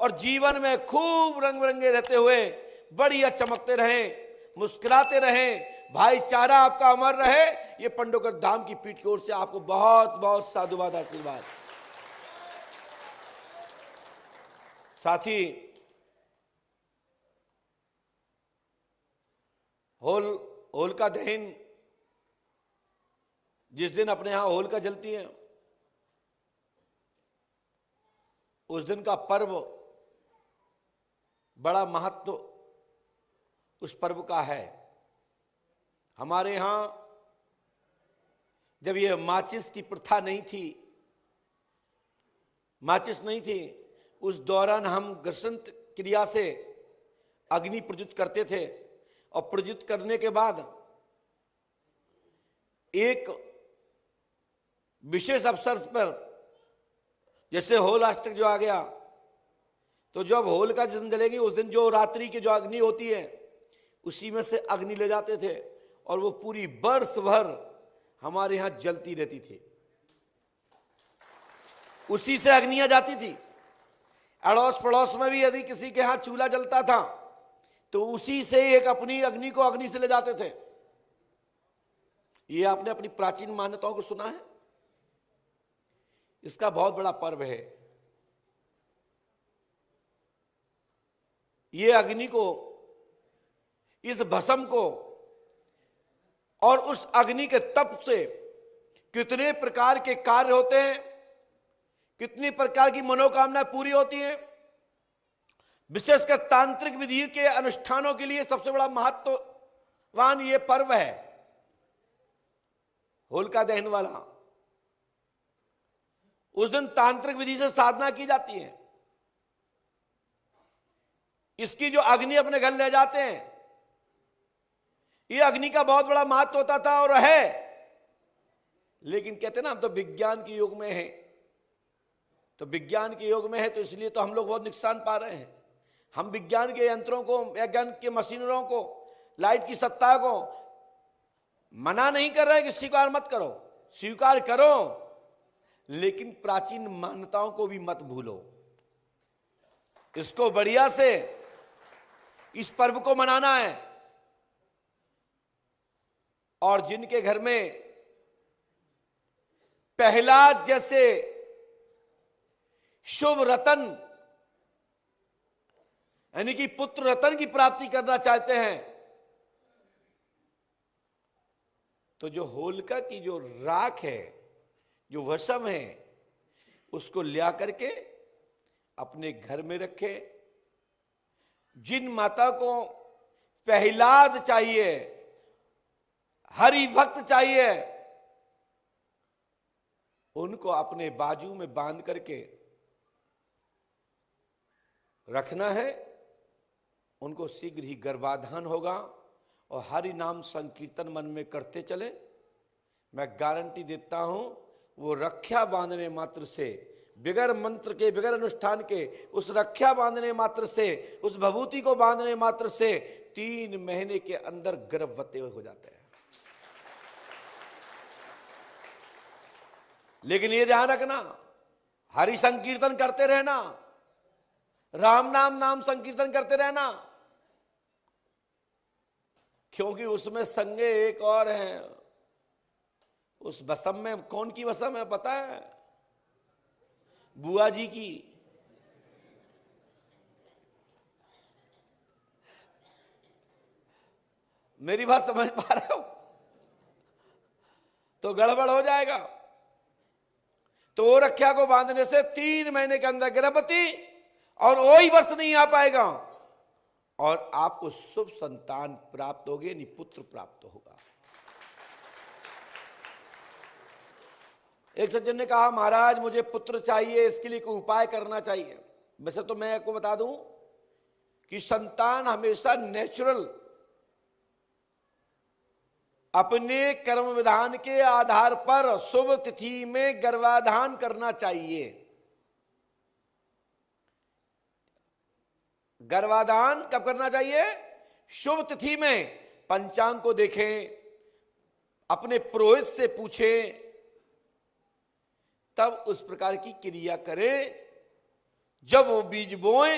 और जीवन में खूब रंग बिरंगे रहते हुए बढ़िया चमकते रहें, मुस्कुराते रहें, भाईचारा आपका अमर रहे। ये पंडोकर धाम की पीठ की ओर से आपको बहुत बहुत साधुवाद, आशीर्वाद। साथी, होलिका दहन जिस दिन अपने यहां होलिका जलती है, उस दिन का पर्व बड़ा महत्व उस पर्व का है। हमारे यहां जब यह माचिस की प्रथा नहीं थी, माचिस नहीं थी, उस दौरान हम घर्षण क्रिया से अग्नि प्रज्वलित करते थे और प्रज्वलित करने के बाद एक विशेष अवसर पर, जैसे होलाष्टक जो आ गया, तो जब होलिका जिस दिन जलेगी उस दिन जो रात्रि की जो अग्नि होती है उसी में से अग्नि ले जाते थे और वो पूरी बरस भर हमारे यहां जलती रहती थी। उसी से अग्नियां जाती थी। अड़ोस पड़ोस में भी यदि किसी के यहां चूल्हा जलता था तो उसी से एक अपनी अग्नि को अग्नि से ले जाते थे। ये आपने अपनी प्राचीन मान्यताओं को सुना है। इसका बहुत बड़ा पर्व है। ये अग्नि को, इस भस्म को और उस अग्नि के तप से कितने प्रकार के कार्य होते हैं, कितनी प्रकार की मनोकामनाएं पूरी होती हैं। विशेषकर तांत्रिक विधि के अनुष्ठानों के लिए सबसे बड़ा महत्ववान ये पर्व है होलिका दहन वाला। उस दिन तांत्रिक विधि से साधना की जाती है। इसकी जो अग्नि अपने घर ले जाते हैं, ये अग्नि का बहुत बड़ा महत्व होता था और है। लेकिन कहते हैं ना, हम तो विज्ञान के युग में हैं, तो विज्ञान के युग में है तो इसलिए तो हम लोग बहुत नुकसान पा रहे हैं। हम विज्ञान के यंत्रों को, विज्ञान के मशीनरों को, लाइट की सत्ता को मना नहीं कर रहे कि स्वीकार मत करो, स्वीकार करो, लेकिन प्राचीन मान्यताओं को भी मत भूलो। इसको बढ़िया से, इस पर्व को मनाना है। और जिनके घर में प्रहलाद जैसे शुभ रतन, यानी कि पुत्र रतन की प्राप्ति करना चाहते हैं, तो जो होलिका की जो राख है, जो भस्म है, उसको लिया करके अपने घर में रखे। जिन माता को प्रहलाद चाहिए, हरि भक्त चाहिए, उनको अपने बाजू में बांध करके रखना है। उनको शीघ्र ही गर्भाधान होगा और हरि नाम संकीर्तन मन में करते चले। मैं गारंटी देता हूं, वो रक्षा बांधने मात्र से, बिगर मंत्र के, बिगर अनुष्ठान के, उस रक्षा बांधने मात्र से, उस भभूति को बांधने मात्र से 3 महीने के अंदर गर्भवती हो जाते हैं। लेकिन ये ध्यान रखना, हरि संकीर्तन करते रहना, राम नाम संकीर्तन करते रहना, क्योंकि उसमें संगे एक और है। उस भस्म में कौन की भस्म है पता है? बुआ जी की। मेरी बात समझ पा रहे हो? तो गड़बड़ हो जाएगा। तो वो रक्षा को बांधने से 3 महीने के अंदर गर्भवती, और वही वर्ष नहीं आ पाएगा और आपको शुभ संतान प्राप्त होगी, यानी पुत्र प्राप्त होगा। एक सज्जन ने कहा, महाराज मुझे पुत्र चाहिए, इसके लिए कोई उपाय करना चाहिए। वैसे तो मैं आपको बता दूं कि संतान हमेशा नेचुरल, अपने कर्म विधान के आधार पर शुभ तिथि में गर्भाधान करना चाहिए। गर्भाधान कब करना चाहिए? शुभ तिथि में। पंचांग को देखें, अपने पुरोहित से पूछें, तब उस प्रकार की क्रिया करें जब वो बीज बोए,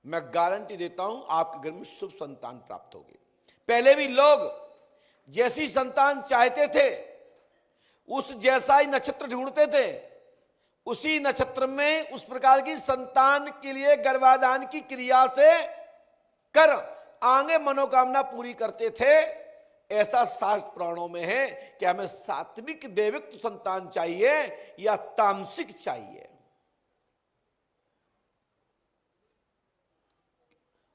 मैं गारंटी देता हूं आपके घर में शुभ संतान प्राप्त होगी। पहले भी लोग जैसी संतान चाहते थे उस जैसा ही नक्षत्र ढूंढते थे, उसी नक्षत्र में उस प्रकार की संतान के लिए गर्भाधान की क्रिया से कर आगे मनोकामना पूरी करते थे। ऐसा शास्त्र पुराणों में है कि हमें सात्विक देविक संतान चाहिए या तामसिक चाहिए।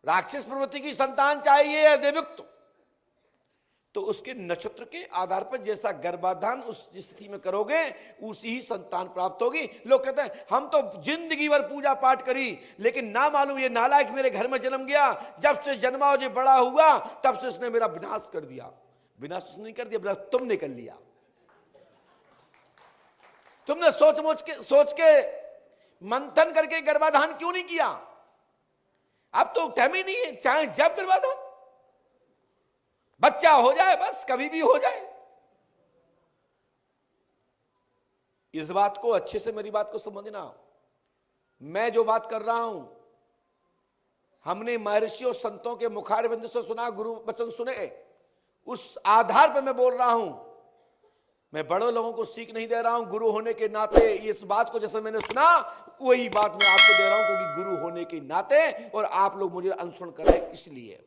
राक्षस प्रवृत्ति की संतान चाहिए या देवयुक्त, तो उसके नक्षत्र के आधार पर जैसा गर्भाधान उस स्थिति में करोगे उसी ही संतान प्राप्त होगी। लोग कहते हैं हम तो जिंदगी भर पूजा पाठ करी, लेकिन ना मालूम ये नालायक मेरे घर में जन्म गया, जब से जन्मा और जो बड़ा हुआ तब से उसने मेरा विनाश कर दिया। विनाश उसने नहीं कर दिया, विनाश तुमने कर लिया। तुमने सोच के मंथन करके गर्भाधान क्यों नहीं किया? अब तो टाइम ही नहीं है, चाहे जब गर्भाधान बच्चा हो जाए, बस कभी भी हो जाए। इस बात को अच्छे से, मेरी बात को समझना। मैं जो बात कर रहा हूं हमने महर्षियों संतों के मुखार बिंदु से सुना, गुरु वचन सुने, उस आधार पर मैं बोल रहा हूं। मैं बड़े लोगों को सीख नहीं दे रहा हूं, गुरु होने के नाते इस बात को जैसे मैंने सुना वही बात मैं आपको दे रहा हूं, क्योंकि गुरु होने के नाते और आप लोग मुझे अनुसरण करें इसलिए।